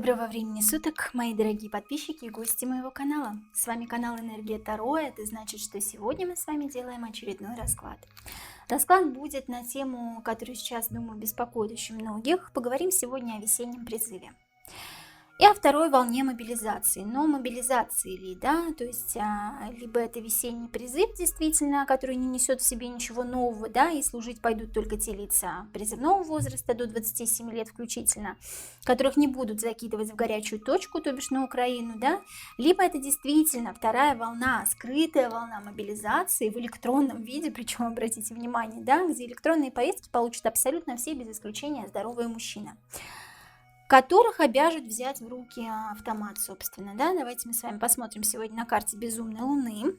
Доброго времени суток, мои дорогие подписчики и гости моего канала. С вами канал Энергия Таро. Это значит, что сегодня мы с вами делаем очередной расклад. Расклад будет на тему, которая сейчас, думаю, беспокоит очень многих. Поговорим сегодня о весеннем призыве и о второй волне мобилизации. Но мобилизации ли, да, то есть либо это весенний призыв действительно, который не несет в себе ничего нового, да, и служить пойдут только те лица призывного возраста до 27 лет включительно, которых не будут закидывать в горячую точку, то бишь на Украину, да, либо это действительно вторая волна, скрытая волна мобилизации в электронном виде, причем обратите внимание, да, где электронные повестки получат абсолютно все без исключения здоровые мужчины, которых обяжут взять в руки автомат, собственно, да. Давайте мы с вами посмотрим сегодня на карте безумной луны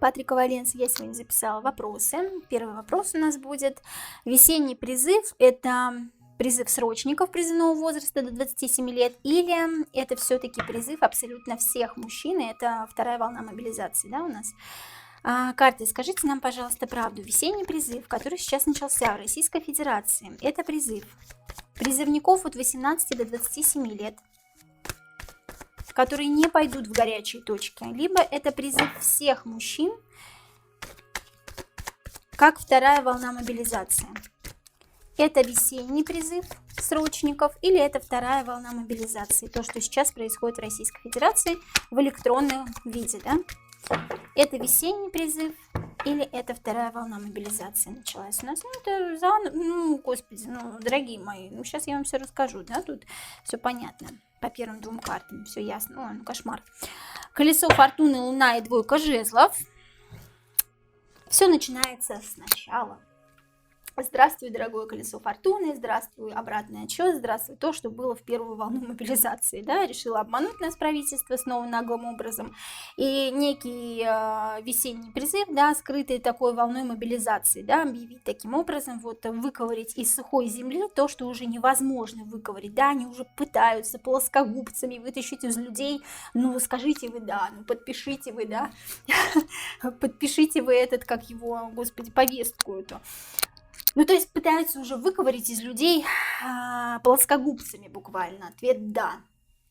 Патрика Валенса. Я сегодня записала вопросы. Первый вопрос у нас будет: весенний призыв – это призыв срочников призывного возраста до 27 лет, или это все-таки призыв абсолютно всех мужчин, и это вторая волна мобилизации, да, у нас? Карты, скажите нам, пожалуйста, правду. Весенний призыв, который сейчас начался в Российской Федерации, это призыв призывников от 18 до 27 лет, которые не пойдут в горячие точки, либо это призыв всех мужчин, как вторая волна мобилизации. Это весенний призыв срочников или это вторая волна мобилизации, то, что сейчас происходит в Российской Федерации в электронном виде, да? Это весенний призыв или это вторая волна мобилизации началась у нас? Ну, это господи, дорогие мои, сейчас я вам все расскажу, да, тут все понятно. По первым двум картам все ясно. Ой, кошмар. Колесо фортуны, луна и двойка жезлов. Все начинается сначала. Здравствуй, дорогое колесо фортуны, здравствуй, обратный отчет, здравствуй то, что было в первую волну мобилизации, да, решила обмануть нас правительство снова наглым образом, и некий весенний призыв, да, скрытый такой волной мобилизации, да, объявить таким образом, вот, выковырять из сухой земли то, что уже невозможно выковырять, да, они уже пытаются плоскогубцами вытащить из людей, ну, скажите вы да, ну, подпишите вы, да, подпишите вы этот, как его, господи, повестку эту. Ну, то есть пытаются уже выковырять из людей плоскогубцами буквально. Ответ «да».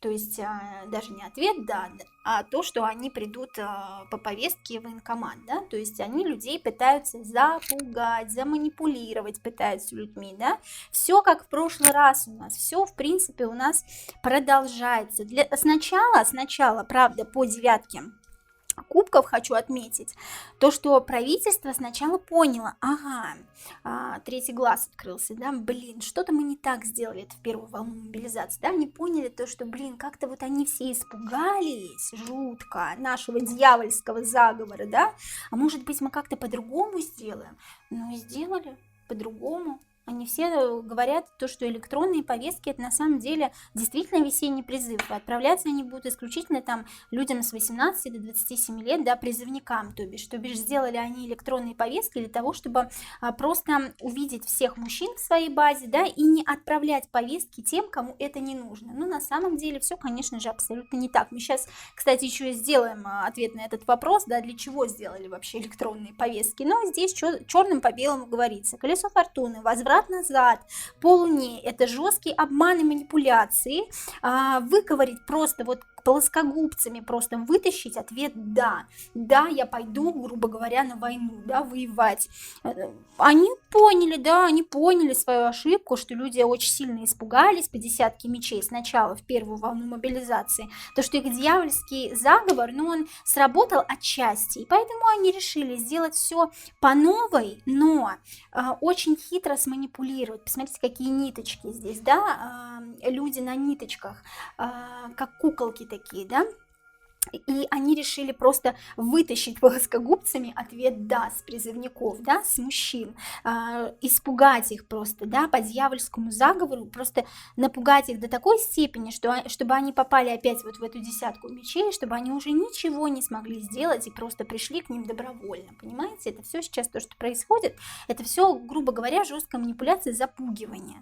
То есть даже не ответ «да», а то, что они придут по повестке в военкомат, да. То есть они людей пытаются запугать, заманипулировать пытаются людьми, да. Все как в прошлый раз у нас, все в принципе у нас продолжается. Сначала, правда, по девятке кубков хочу отметить то, что правительство сначала поняло, третий глаз открылся, да, блин, что-то мы не так сделали, это в первую волну мобилизации, да, они поняли то, что, блин, как-то вот они все испугались жутко нашего дьявольского заговора, да, а может быть мы как-то по-другому сделаем, ну и сделали по-другому. Они все говорят то, что электронные повестки это на самом деле действительно весенний призыв. И отправляться они будут исключительно там людям с 18 до 27 лет, да, призывникам, то бишь сделали они электронные повестки для того, чтобы просто увидеть всех мужчин в своей базе, да, и не отправлять повестки тем, кому это не нужно. Ну, на самом деле все, конечно же, абсолютно не так. Мы сейчас, кстати, еще сделаем ответ на этот вопрос, да, для чего сделали вообще электронные повестки. Но здесь черным по белому говорится. Колесо фортуны, возврат назад по луне, это жесткий обман и манипуляции, выковырить просто вот плоскогубцами, просто вытащить ответ «да». Да, я пойду, грубо говоря, на войну, да, воевать. Они поняли, да, они поняли свою ошибку, что люди очень сильно испугались по десятке мечей сначала в первую волну мобилизации, то, что их дьявольский заговор, ну, он сработал отчасти, и поэтому они решили сделать все по новой, но очень хитро сманипулировать. Посмотрите, какие ниточки здесь, да, люди на ниточках, как куколки такие, да, и они решили просто вытащить плоскогубцами ответ «да» с призывников, да, с мужчин, испугать их просто, да, по дьявольскому заговору, просто напугать их до такой степени, чтобы они попали опять вот в эту десятку мечей, чтобы они уже ничего не смогли сделать и просто пришли к ним добровольно, понимаете? Это все сейчас то, что происходит, это все, грубо говоря, жесткая манипуляция, запугивание.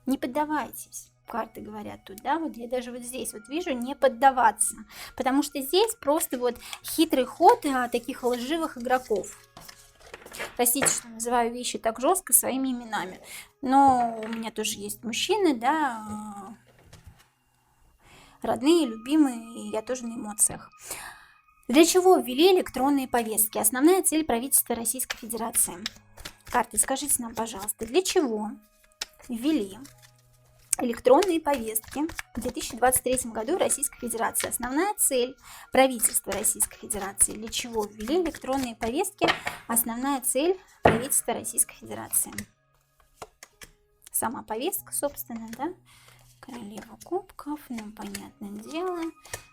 Не поддавайтесь. Карты говорят тут, да, вот я даже вот здесь вот вижу не поддаваться, потому что здесь просто вот хитрый ход таких лживых игроков. Простите, что называю вещи так жестко своими именами, но у меня тоже есть мужчины, да, родные, любимые, и я тоже на эмоциях. Для чего ввели электронные повестки? Основная цель правительства Российской Федерации. Карты, скажите нам, пожалуйста, для чего ввели электронные повестки в 2023 году в Российской Федерации? Основная цель правительства Российской Федерации. Для чего ввели электронные повестки? Основная цель правительства Российской Федерации. Сама повестка, собственно, да? Королева кубков, ну, понятное дело,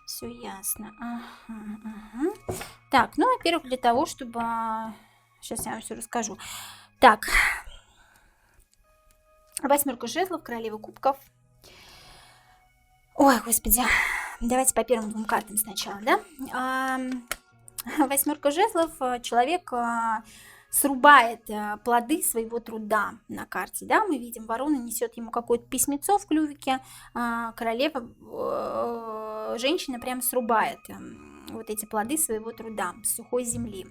все ясно. Ага. Так, ну, во-первых, для того, чтобы... Сейчас я вам все расскажу. Так, 8 жезлов, королева кубков. Ой, господи, давайте по первым 2 картам сначала, да? 8 жезлов, человек срубает плоды своего труда на карте, да, мы видим, ворона несет ему какое-то письмецо в клювике, королева, женщина прям срубает вот эти плоды своего труда с сухой земли.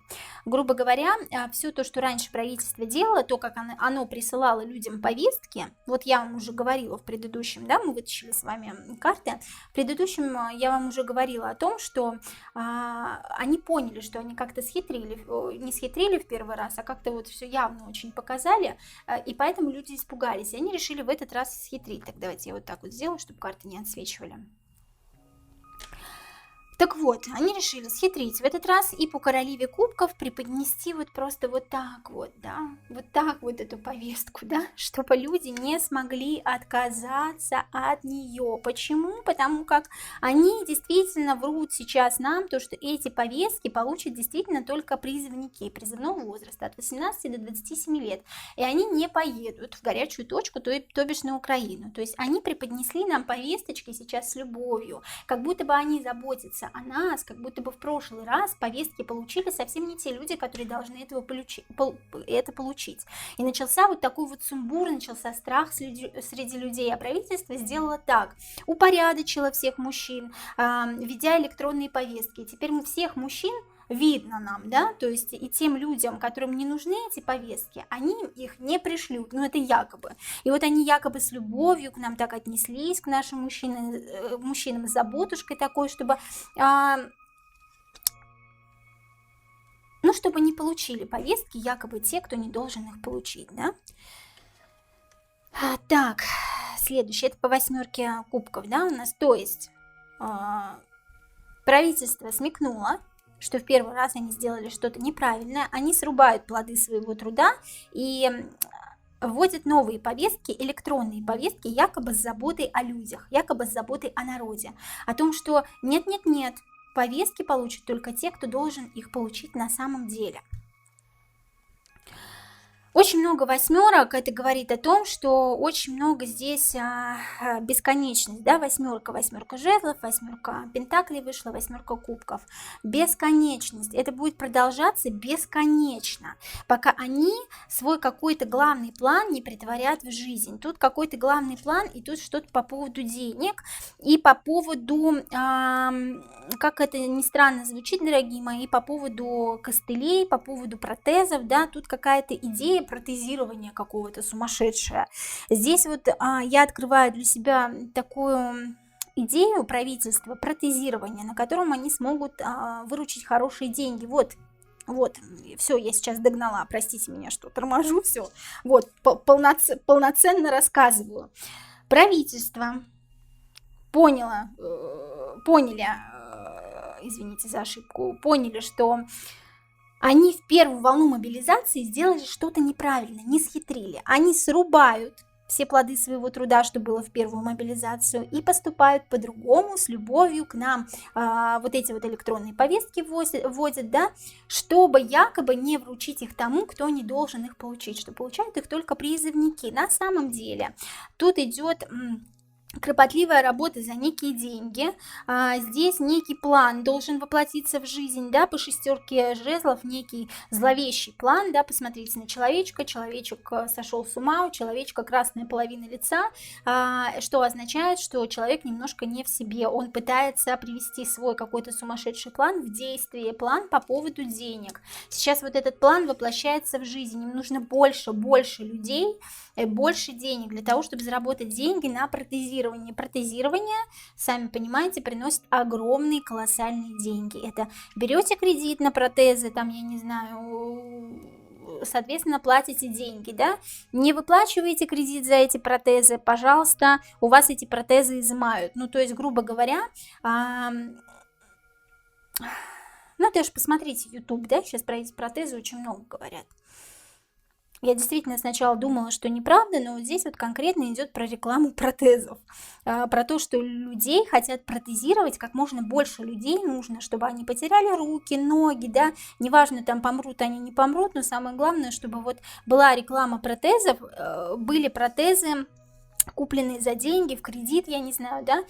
Грубо говоря, все то, что раньше правительство делало, то, как оно присылало людям повестки, вот я вам уже говорила в предыдущем, да, мы вытащили с вами карты, в предыдущем я вам уже говорила о том, что они поняли, что они как-то схитрили, не схитрили в первый раз, а как-то вот все явно очень показали, и поэтому люди испугались, и они решили в этот раз схитрить. Так, давайте я вот так вот сделаю, чтобы карты не отсвечивали. Так вот, они решили схитрить в этот раз и по королеве кубков преподнести вот просто вот так вот, да, вот так вот эту повестку, да, чтобы люди не смогли отказаться от нее. Почему? Потому как они действительно врут сейчас нам, то, что эти повестки получат действительно только призывники призывного возраста от 18 до 27 лет, и они не поедут в горячую точку, то бишь на Украину. То есть они преподнесли нам повесточки сейчас с любовью, как будто бы они заботятся о нас, как будто бы в прошлый раз повестки получили совсем не те люди, которые должны это получить. И начался вот такой вот сумбур, начался страх среди людей, а правительство сделало так, упорядочило всех мужчин, введя электронные повестки. И теперь мы всех мужчин видно нам, да, то есть и тем людям, которым не нужны эти повестки, они их не пришлют, ну это якобы. И вот они якобы с любовью к нам так отнеслись, к нашим мужчинам с заботушкой такой, чтобы, ну, чтобы не получили повестки якобы те, кто не должен их получить, да. Так, следующее, это по 8 кубков, да, у нас, то есть правительство смекнуло, что в первый раз они сделали что-то неправильное, они срубают плоды своего труда и вводят новые повестки, электронные повестки, якобы с заботой о людях, якобы с заботой о народе, о том, что нет-нет-нет, повестки получат только те, кто должен их получить на самом деле. Очень много 8, это говорит о том, что очень много здесь бесконечность, да, 8 жезлов, 8 пентаклей вышла, 8 кубков, бесконечность, это будет продолжаться бесконечно, пока они свой какой-то главный план не претворят в жизнь. Тут какой-то главный план, и тут что-то по поводу денег, и по поводу, как это ни странно звучит, дорогие мои, по поводу костылей, по поводу протезов, да, тут какая-то идея протезирования какого-то сумасшедшее. Здесь вот я открываю для себя такую идею правительства протезирования, на котором они смогут выручить хорошие деньги. Вот, все, я сейчас догнала, простите меня, что торможу, все. Вот, полноценно рассказываю. Правительство извините за ошибку, поняли, что они в первую волну мобилизации сделали что-то неправильно, не схитрили. Они срубают все плоды своего труда, что было в первую мобилизацию, и поступают по-другому, с любовью к нам. Вот эти вот электронные повестки вводят, да, чтобы якобы не вручить их тому, кто не должен их получить, что получают их только призывники. На самом деле тут идет кропотливая работа за некие деньги. Здесь некий план должен воплотиться в жизнь, да, по 6 жезлов, некий зловещий план, да, посмотрите на человечка, человечек сошел с ума, у человечка красная половина лица, что означает, что человек немножко не в себе, он пытается привести свой какой-то сумасшедший план в действие, план по поводу денег. Сейчас вот этот план воплощается в жизнь, им нужно больше людей, больше денег для того, чтобы заработать деньги на протезирование. Протезирование, сами понимаете, приносит огромные, колоссальные деньги. Это берете кредит на протезы, там, я не знаю, соответственно, платите деньги, да, не выплачиваете кредит за эти протезы, пожалуйста, у вас эти протезы изымают. Ну, то есть, грубо говоря, ну, тоже посмотрите YouTube, да, сейчас про эти протезы очень много говорят. Я действительно сначала думала, что неправда, но вот здесь вот конкретно идет про рекламу протезов, про то, что людей хотят протезировать, как можно больше людей нужно, чтобы они потеряли руки, ноги, да, неважно, там помрут они, не помрут, но самое главное, чтобы вот была реклама протезов, были протезы, купленные за деньги, в кредит, я не знаю, да,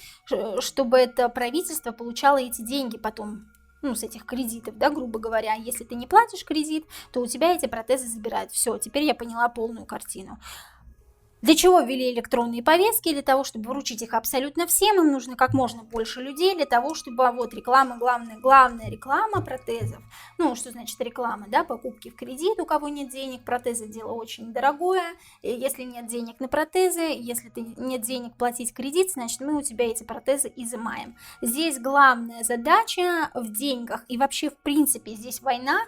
чтобы это правительство получало эти деньги потом, ну, с этих кредитов, да, грубо говоря. Если ты не платишь кредит, то у тебя эти протезы забирают. Все, теперь я поняла полную картину. Для чего ввели электронные повестки? Для того, чтобы вручить их абсолютно всем. Им нужно как можно больше людей для того, чтобы вот реклама, главная реклама протезов. Ну, что значит реклама, да, покупки в кредит, у кого нет денег, протезы дело очень дорогое. И если нет денег на протезы, если нет денег платить кредит, значит мы у тебя эти протезы изымаем. Здесь главная задача в деньгах и вообще в принципе здесь война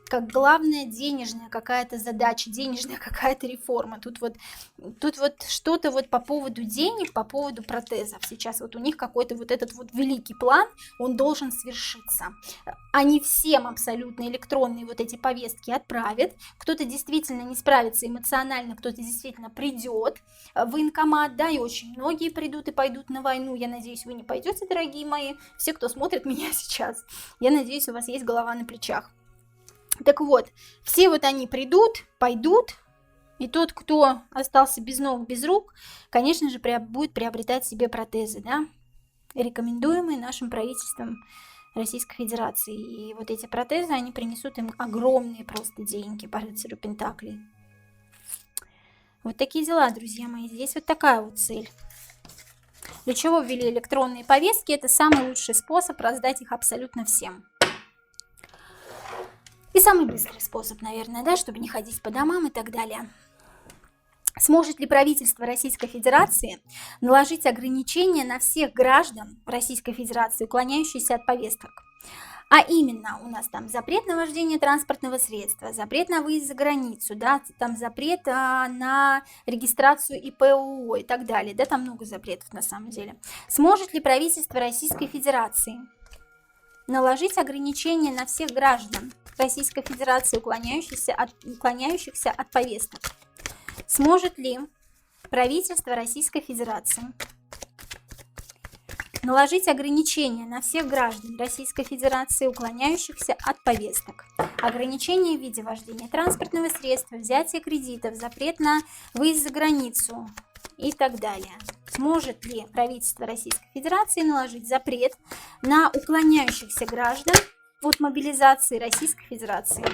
как главная денежная какая-то задача, денежная какая-то реформа. Тут вот что-то вот по поводу денег, по поводу протезов. Сейчас вот у них какой-то вот этот вот великий план, он должен свершиться. Они всем абсолютно электронные вот эти повестки отправят. Кто-то действительно не справится эмоционально, кто-то действительно придет в военкомат, да, и очень многие придут и пойдут на войну. Я надеюсь, вы не пойдете, дорогие мои, все, кто смотрит меня сейчас. Я надеюсь, у вас есть голова на плечах. Так вот, все вот они придут, пойдут, и тот, кто остался без ног, без рук, конечно же, будет приобретать себе протезы, да, рекомендуемые нашим правительством Российской Федерации. И вот эти протезы, они принесут им огромные просто деньги по рыцарю Пентаклей. Вот такие дела, друзья мои. Здесь вот такая вот цель. Для чего ввели электронные повестки? Это самый лучший способ раздать их абсолютно всем. И самый быстрый способ, наверное, да, чтобы не ходить по домам и так далее. Сможет ли правительство Российской Федерации наложить ограничения на всех граждан Российской Федерации, уклоняющиеся от повесток? А именно, у нас там запрет на вождение транспортного средства, запрет на выезд за границу, да, там запрет на регистрацию ИПО и так далее, да, там много запретов на самом деле. Сможет ли правительство Российской Федерации наложить ограничения на всех граждан Российской Федерации, уклоняющихся от повесток? Сможет ли правительство Российской Федерации наложить ограничения на всех граждан Российской Федерации, уклоняющихся от повесток? Ограничения в виде вождения транспортного средства, взятия кредитов, запрет на выезд за границу и так далее. Сможет ли правительство Российской Федерации наложить запрет на уклоняющихся граждан от мобилизации Российской Федерации?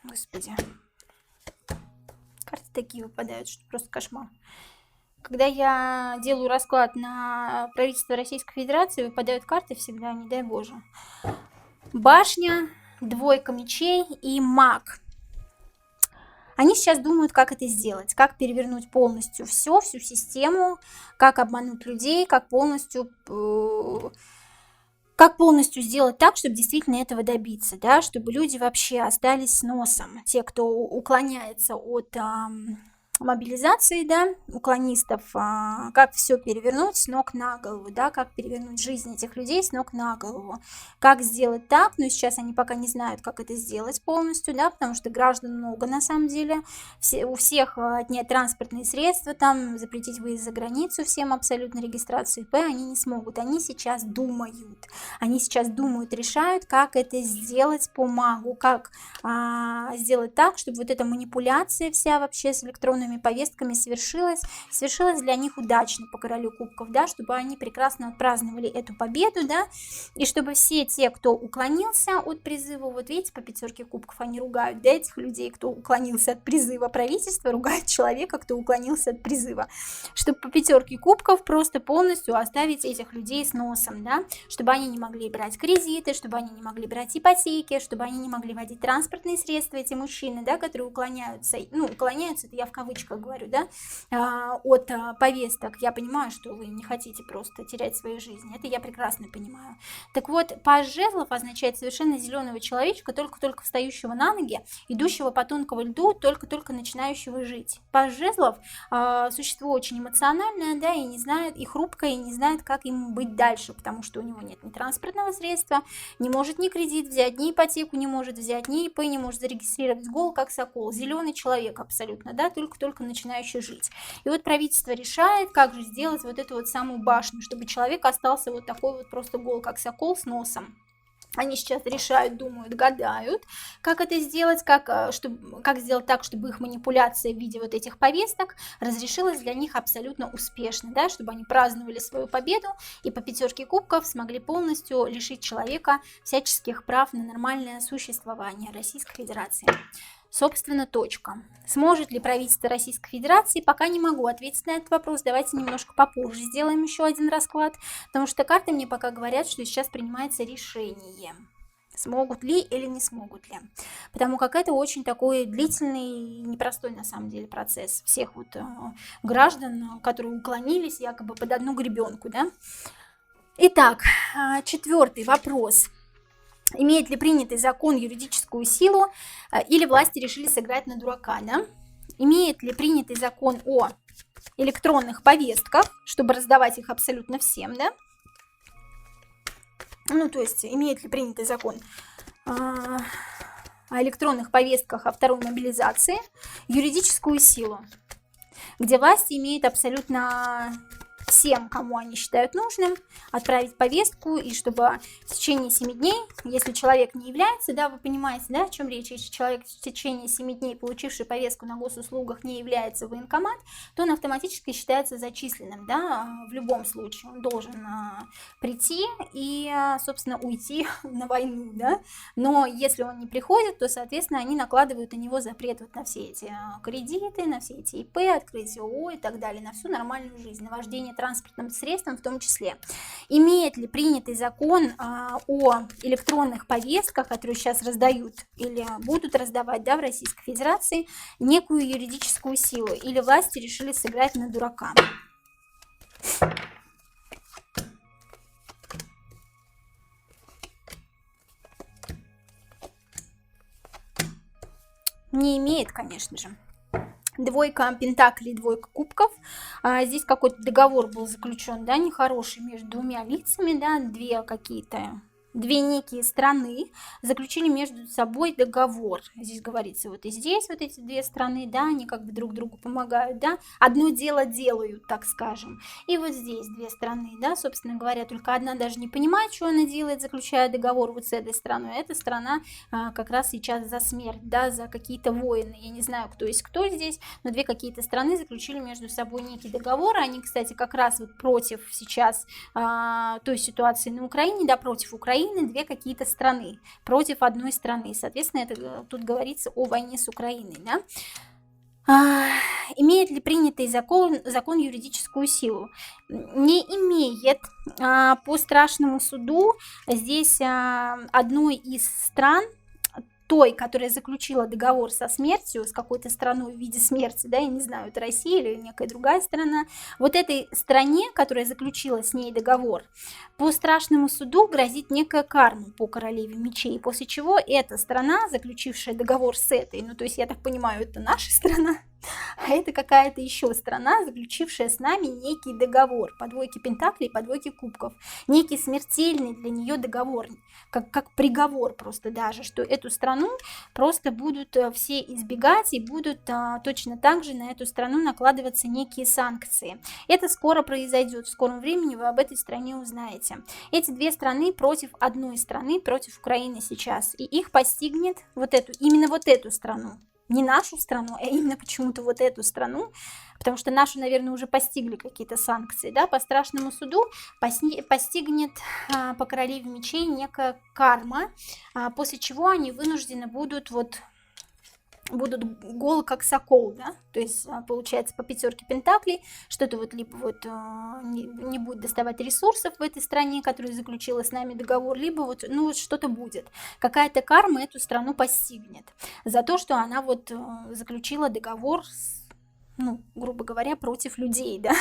Господи. Карты такие выпадают, что просто кошмар. Когда я делаю расклад на правительство Российской Федерации, выпадают карты всегда, не дай Боже. Башня, двойка мечей и маг. Они сейчас думают, как это сделать, как перевернуть полностью всю систему, как обмануть людей, как полностью сделать так, чтобы действительно этого добиться, да, чтобы люди вообще остались с носом, те, кто уклоняется от мобилизации, да, уклонистов, как все перевернуть с ног на голову, да, как перевернуть жизнь этих людей с ног на голову, как сделать так, но сейчас они пока не знают, как это сделать полностью, да, потому что граждан много на самом деле, у всех отнять транспортные средства, там, запретить выезд за границу всем абсолютно, регистрацию ИП они не смогут, они сейчас думают, решают, как это сделать по магу, как сделать так, чтобы вот эта манипуляция вся вообще с электронными электронными повестками свершилось для них удачно по королю кубков, да, чтобы они прекрасно отпраздновали эту победу, да, и чтобы все те, кто уклонился от призыва, вот видите, по пятерке кубков они ругают, да, этих людей, кто уклонился от призыва, правительства ругает человека, кто уклонился от призыва, чтобы по пятерке кубков просто полностью оставить этих людей с носом, да, чтобы они не могли брать кредиты, чтобы они не могли брать ипотеки, чтобы они не могли водить транспортные средства, эти мужчины, да, которые уклоняются, ну, уклоняются, это я в кавычках говорю, да, от повесток. Я понимаю, что вы не хотите просто терять свою жизнь, это я прекрасно понимаю. Так вот, паж жезлов означает совершенно зеленого человечка, только-только встающего на ноги, идущего по тонкому льду, только-только начинающего жить. Паж жезлов существо очень эмоциональное, да, и не знает, и хрупкое, и не знает, как ему быть дальше, потому что у него нет ни транспортного средства, не может ни кредит взять, ни ипотеку не может взять, ни ИП не может зарегистрировать, гол как сокол, зеленый человек абсолютно, да, только-только начинающий жить. И вот правительство решает, как же сделать вот эту вот самую башню, чтобы человек остался вот такой вот просто гол как сокол с носом. Они сейчас решают, думают, гадают, как это сделать, как сделать так, чтобы их манипуляция в виде вот этих повесток разрешилась для них абсолютно успешно, да, чтобы они праздновали свою победу и по пятерке кубков смогли полностью лишить человека всяческих прав на нормальное существование Российской Федерации. Собственно, точка. Сможет ли правительство Российской Федерации? Пока не могу ответить на этот вопрос. Давайте немножко попозже сделаем еще один расклад, потому что карты мне пока говорят, что сейчас принимается решение. Смогут ли или не смогут ли. Потому как это очень такой длительный и непростой на самом деле процесс всех вот граждан, которые уклонились якобы под одну гребенку, да. Итак, четвертый вопрос. Имеет ли принятый закон юридическую силу или власти решили сыграть на дурака, да? Имеет ли принятый закон о электронных повестках, чтобы раздавать их абсолютно всем, да? Ну, то есть, имеет ли принятый закон о электронных повестках о второй мобилизации юридическую силу, где власти имеют абсолютно всем, кому они считают нужным, отправить повестку, и чтобы в течение 7 дней, если человек не является, да, вы понимаете, да, о чем речь, если человек в течение 7 дней, получивший повестку на госуслугах, не является в военкомат, то он автоматически считается зачисленным, да, в любом случае, он должен прийти и, собственно, уйти на войну, да, но если он не приходит, то, соответственно, они накладывают на него запрет вот на все эти кредиты, на все эти ИП, открытие ООО и так далее, на всю нормальную жизнь, на вождение транспортным средством в том числе. Имеет ли принятый закон о электронных повестках, которые сейчас раздают или будут раздавать, да, в Российской Федерации, некую юридическую силу, или власти решили сыграть на дурака? Не имеет, конечно же. Двойка пентаклей, двойка кубков. Здесь какой-то договор был заключен, да, нехороший между двумя лицами, да, две некие страны заключили между собой договор. Здесь говорится, вот и здесь вот эти две страны, да, они как бы друг другу помогают, да, одно дело делают, так скажем. И вот здесь две страны, да, собственно говоря, только одна даже не понимает, что она делает, заключая договор вот с этой страной. Эта страна как раз сейчас за смерть, да, за какие-то войны. Я не знаю, кто есть кто здесь, но две какие-то страны заключили между собой некий договор. Они, кстати, как раз вот против сейчас той ситуации на Украине, да, против Украины, две какие-то страны против одной страны. Соответственно, это тут говорится о войне с Украиной, да? Имеет ли принятый закон юридическую силу? Не имеет. По страшному суду здесь одной из стран, той, которая заключила договор со смертью, с какой-то страной в виде смерти, да, я не знаю, это Россия или некая другая страна, вот этой стране, которая заключила с ней договор, по страшному суду грозит некая карма по королеве мечей, после чего эта страна, заключившая договор с этой, ну, то есть, я так понимаю, это наша страна, а это какая-то еще страна, заключившая с нами некий договор по двойке пентаклей, по двойке кубков, некий смертельный для нее договор, как приговор просто даже, что эту страну просто будут все избегать и будут точно так же на эту страну накладываться некие санкции. Это скоро произойдет, в скором времени вы об этой стране узнаете. Эти две страны против одной страны, против Украины сейчас, и их постигнет именно вот эту страну. не нашу страну, а именно почему-то вот эту страну, потому что нашу, наверное, уже постигли какие-то санкции, да, по страшному суду постигнет по королеве мечей некая карма, после чего они вынуждены будут голы как сокол, да, то есть получается по пятерке пентаклей что-то вот либо вот не будет доставать ресурсов в этой стране, которая заключила с нами договор, либо вот, ну, вот что-то будет, какая-то карма эту страну постигнет за то, что она вот заключила договор ну, грубо говоря, против людей, да.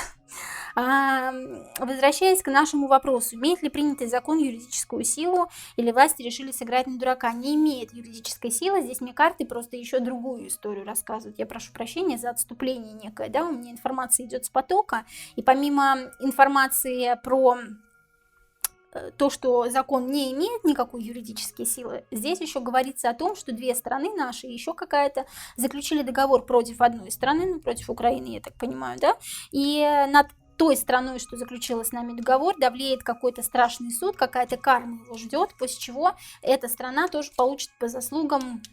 Возвращаясь к нашему вопросу, имеет ли принятый закон юридическую силу, или власти решили сыграть на дурака? Не имеет юридической силы, здесь мне карты просто еще другую историю рассказывают. Я прошу прощения за отступление некое, да, у меня информация идет с потока, и помимо информации про то, что закон не имеет никакой юридической силы, здесь еще говорится о том, что две страны наши, еще какая-то, заключили договор против одной страны, ну, против Украины, я так понимаю, да, и над той страной, что заключила с нами договор, давлеет какой-то страшный суд, какая-то карма его ждет, после чего эта страна тоже получит по заслугам.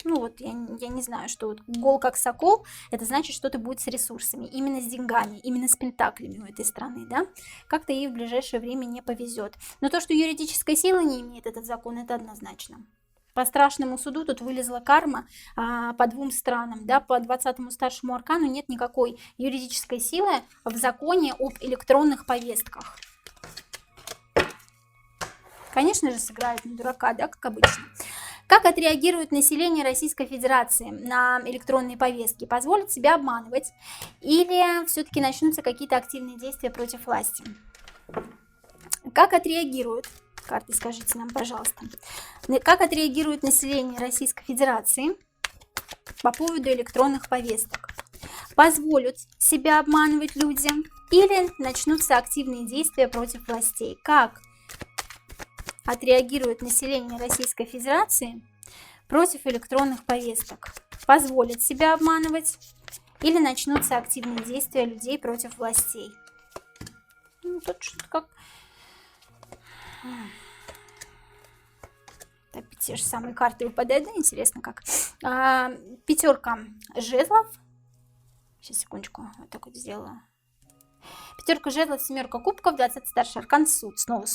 Ну вот, я не знаю, что вот гол как сокол, это значит, что-то будет с ресурсами, именно с деньгами, именно с пентаклями у этой страны, да. Как-то ей в ближайшее время не повезет. Но то, что юридической силы не имеет этот закон, это однозначно. По страшному суду тут вылезла карма по двум странам, да, по 20-му старшему аркану нет никакой юридической силы в законе об электронных повестках. Конечно же, сыграют на дурака, да, как обычно. Как отреагирует население Российской Федерации на электронные повестки? Позволит себя обманывать или все-таки начнутся какие-то активные действия против власти? Как отреагируют? Карты, скажите нам, пожалуйста. Как отреагирует население Российской Федерации по поводу электронных повесток? Позволят себя обманывать люди или начнутся активные действия против властей? Как отреагирует население Российской Федерации против электронных повесток? Позволит себя обманывать или начнутся активные действия людей против властей? Ну, тут что-то как... Опять те же самые карты выпадают, да, интересно как. Пятерка жезлов. Сейчас, секундочку, вот так вот сделаю. Пятерка жезлов, семерка кубков, 20 старший аркан, суд, снова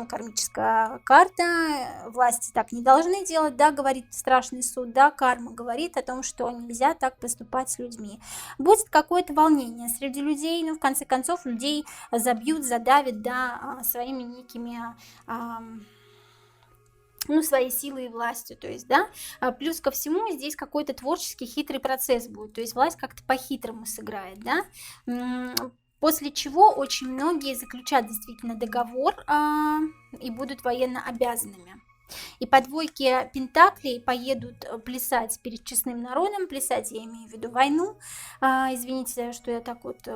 кармическая карта. Власти так не должны делать, да, говорит страшный суд, да, карма говорит о том, что нельзя так поступать с людьми. Будет какое-то волнение среди людей, но в конце концов людей забьют, задавят, да, своими некими... ну, своей силой и властью, то есть, да, плюс ко всему здесь какой-то творческий хитрый процесс будет, то есть власть как-то по-хитрому сыграет, да, после чего очень многие заключат действительно договор и будут военно обязанными. И по двойке пентаклей поедут плясать перед честным народом, плясать я имею в виду войну, извините, что я так вот...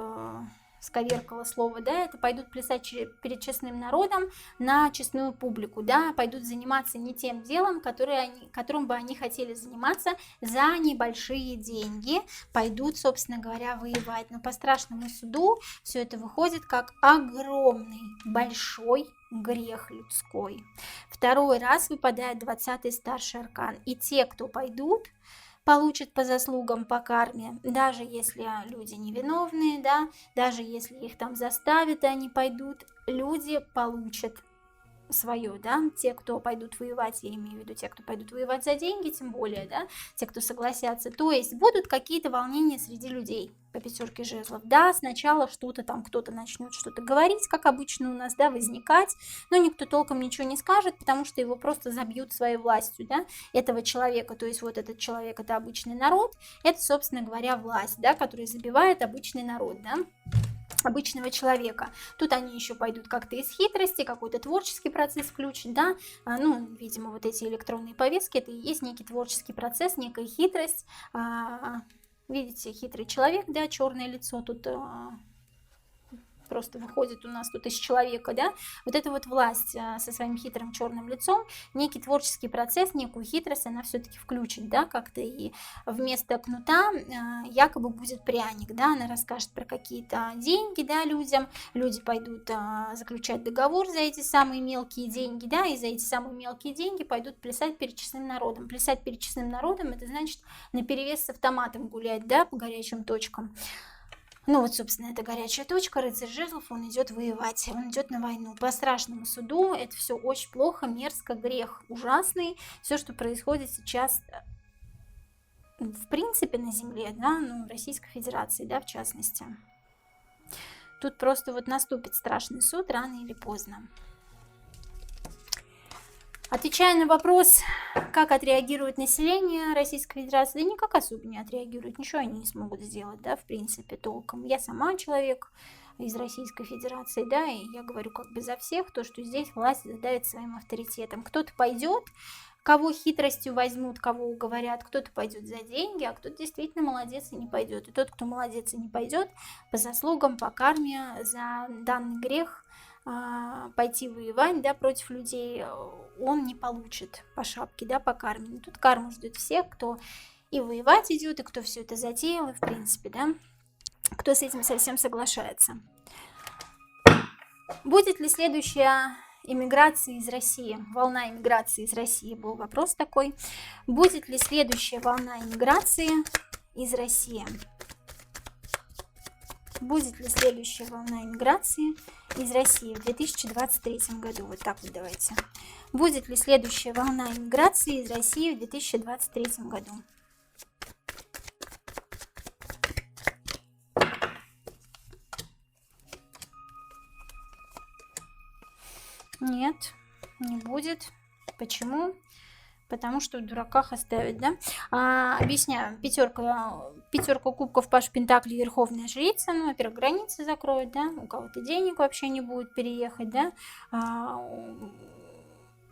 сковеркало слово, да, это пойдут плясать перед честным народом на честную публику, да, пойдут заниматься не тем делом, которым бы они хотели заниматься за небольшие деньги, пойдут, собственно говоря, воевать. Но по страшному суду все это выходит как огромный, большой грех людской. Второй раз выпадает 20-й старший аркан, и те, кто пойдут, получат по заслугам, по карме, даже если люди невиновные, да, даже если их там заставят, и они пойдут, люди получат свое, да, те, кто пойдут воевать, я имею в виду те, кто пойдут воевать за деньги, тем более, да, те, кто согласятся, то есть будут какие-то волнения среди людей по пятерке жезлов, да, сначала что-то там, кто-то начнет что-то говорить, как обычно у нас, да, возникать, но никто толком ничего не скажет, потому что его просто забьют своей властью, да, этого человека, то есть вот этот человек, это обычный народ, это, собственно говоря, власть, да, которая забивает обычный народ, да, обычного человека. Тут они еще пойдут как-то из хитрости, какой-то творческий процесс включен, да, ну, видимо, вот эти электронные повестки, это и есть некий творческий процесс, некая хитрость, видите, хитрый человек, да, черное лицо тут просто выходит у нас тут из человека, да, вот эта вот власть со своим хитрым черным лицом, некий творческий процесс, некую хитрость она все-таки включит, да, как-то, и вместо кнута якобы будет пряник, да, она расскажет про какие-то деньги, да, людям, люди пойдут заключать договор за эти самые мелкие деньги, да, и за эти самые мелкие деньги пойдут плясать перед честным народом. Плясать перед честным народом, это значит наперевес с автоматом гулять, да, по горячим точкам. Ну вот, собственно, это горячая точка, рыцарь жезлов, он идет воевать, он идет на войну. По страшному суду это все очень плохо, мерзко, грех ужасный. Все, что происходит сейчас, в принципе, на земле, да, ну, в Российской Федерации, да, в частности. Тут просто вот наступит страшный суд рано или поздно. Отвечая на вопрос, как отреагирует население Российской Федерации, да никак особо не отреагирует, ничего они не смогут сделать, да, в принципе, толком. Я сама человек из Российской Федерации, да, и я говорю как бы за всех, то, что здесь власть задавит своим авторитетом. Кто-то пойдет, кого хитростью возьмут, кого уговорят, кто-то пойдет за деньги, а кто-то действительно молодец и не пойдет. И тот, кто молодец и не пойдет, по заслугам, по карме за данный грех пойти воевать, да, против людей, он не получит по шапке, да, по карме. Но тут карма ждет всех, кто и воевать идет, и кто все это затеял, и в принципе, да, кто с этим совсем соглашается. Будет ли следующая иммиграция из России? Волна иммиграции из России был вопрос такой. Будет ли следующая волна иммиграции из России? Будет ли следующая волна иммиграции из России в 2023 году? Вот так вот давайте. Будет ли следующая волна иммиграции из России в 2023 году? Нет, не будет. Почему? Потому что в дураках оставить, да? Объясняю. Пятерка кубков, паш пентаклей, верховная жрица. Ну, во-первых, границы закроют, да? У кого-то денег вообще не будет переехать, да?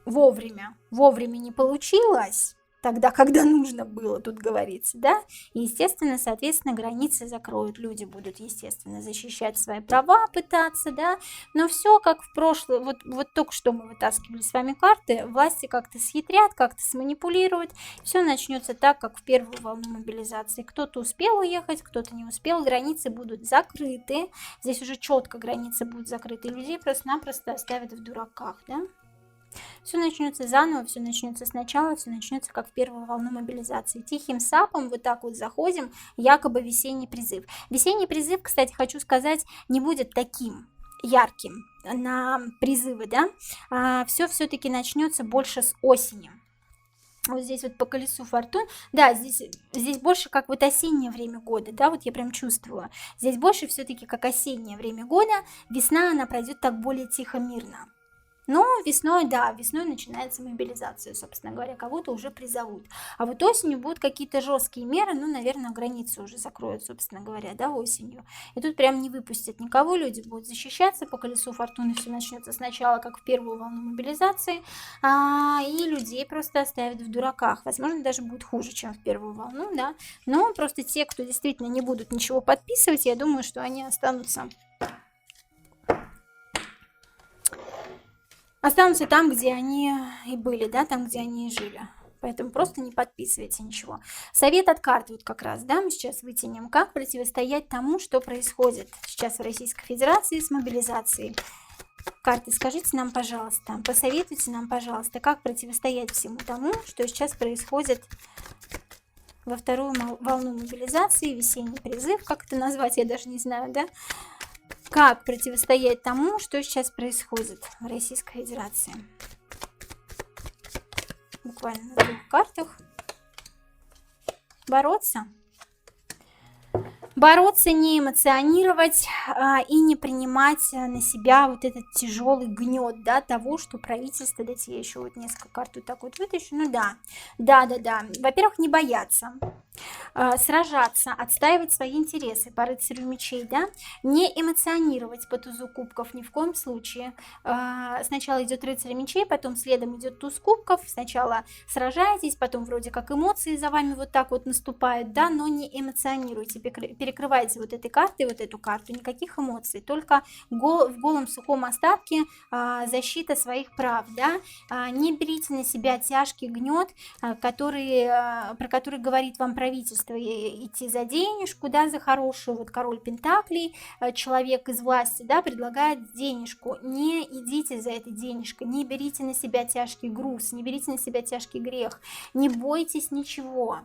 Вовремя не получилось. Тогда, когда нужно было, тут говорится, да, и, естественно, соответственно, границы закроют, люди будут, естественно, защищать свои права, пытаться, да, но все как в прошлом, вот только что мы вытаскивали с вами карты, власти как-то схитрят, как-то сманипулируют, все начнется так, как в первую волну мобилизации, кто-то успел уехать, кто-то не успел, границы будут закрыты, здесь уже четко границы будут закрыты, людей просто-напросто оставят в дураках, да. Все начнется заново, все начнется сначала, все начнется как в первую волну мобилизации. Тихим сапом вот так вот заходим, якобы весенний призыв. Весенний призыв, кстати, хочу сказать, не будет таким ярким на призывы, да. Все-таки начнется больше с осени. Вот здесь вот по колесу фортун, да, здесь больше как вот осеннее время года, да, вот я прям чувствую. Здесь больше все-таки как осеннее время года, весна, она пройдет так более тихо, мирно. Но весной, да, весной начинается мобилизация, собственно говоря, кого-то уже призовут. А вот осенью будут какие-то жесткие меры, ну, наверное, границы уже закроют, собственно говоря, да, осенью. И тут прям не выпустят никого, люди будут защищаться, по колесу фортуны все начнется сначала, как в первую волну мобилизации, и людей просто оставят в дураках. Возможно, даже будет хуже, чем в первую волну, да. Но просто те, кто действительно не будут ничего подписывать, я думаю, что они останутся там, где они и были, да, там, где они и жили. Поэтому просто не подписывайте ничего. Совет от карты вот как раз, да, мы сейчас вытянем, как противостоять тому, что происходит сейчас в Российской Федерации с мобилизацией. Карты, скажите нам, пожалуйста, посоветуйте нам, пожалуйста, как противостоять всему тому, что сейчас происходит во вторую волну мобилизации, весенний призыв, как это назвать, я даже не знаю, да. Как противостоять тому, что сейчас происходит в Российской Федерации? Буквально на 2 картах. Бороться. Бороться, не эмоционировать и не принимать на себя вот этот тяжелый гнет, да, того, что правительство, дайте я еще вот несколько карт вот так вот вытащу, ну да. Во-первых, не бояться, сражаться, отстаивать свои интересы по рыцарю мечей, да, не эмоционировать по тузу кубков ни в коем случае. Сначала идет рыцарь мечей, потом следом идет туз кубков, сначала сражаетесь, потом вроде как эмоции за вами вот так вот наступают, да, но не эмоционируйте, перекрывайте вот этой картой, вот эту карту, никаких эмоций, только в голом сухом остатке защита своих прав, да, не берите на себя тяжкий гнет, про который говорит вам правительство, идти за денежку, да, за хорошую, вот король пентаклей, человек из власти, да, предлагает денежку, не идите за этой денежкой, не берите на себя тяжкий груз, не берите на себя тяжкий грех, не бойтесь ничего.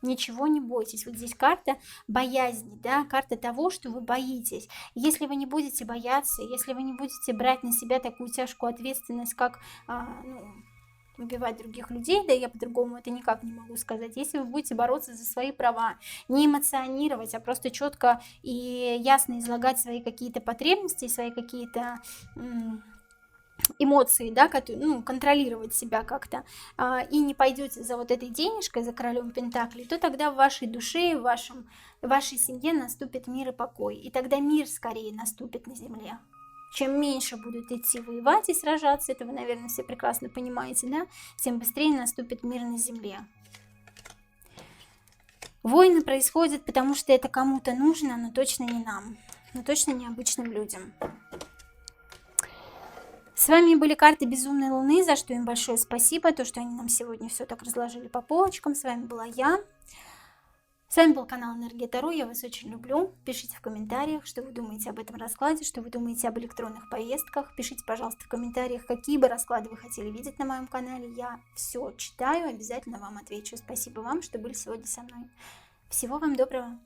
Ничего не бойтесь. Вот здесь карта боязни, да, карта того, что вы боитесь. Если вы не будете бояться, если вы не будете брать на себя такую тяжкую ответственность, как убивать других людей, да, я по-другому это никак не могу сказать. Если вы будете бороться за свои права, не эмоционировать, а просто четко и ясно излагать свои какие-то потребности, свои какие-то эмоции, да, контролировать себя как-то, и не пойдете за вот этой денежкой, за королем пентаклей, то тогда в вашей душе, в вашей семье наступит мир и покой. И тогда мир скорее наступит на земле. Чем меньше будут идти воевать и сражаться, это вы, наверное, все прекрасно понимаете, да, тем быстрее наступит мир на земле. Войны происходят, потому что это кому-то нужно, но точно не нам, но точно не обычным людям. С вами были карты Безумной Луны, за что им большое спасибо, то, что они нам сегодня все так разложили по полочкам. С вами была я. С вами был канал Энергия Таро, я вас очень люблю. Пишите в комментариях, что вы думаете об этом раскладе, что вы думаете об электронных поездках. Пишите, пожалуйста, в комментариях, какие бы расклады вы хотели видеть на моем канале. Я все читаю, обязательно вам отвечу. Спасибо вам, что были сегодня со мной. Всего вам доброго.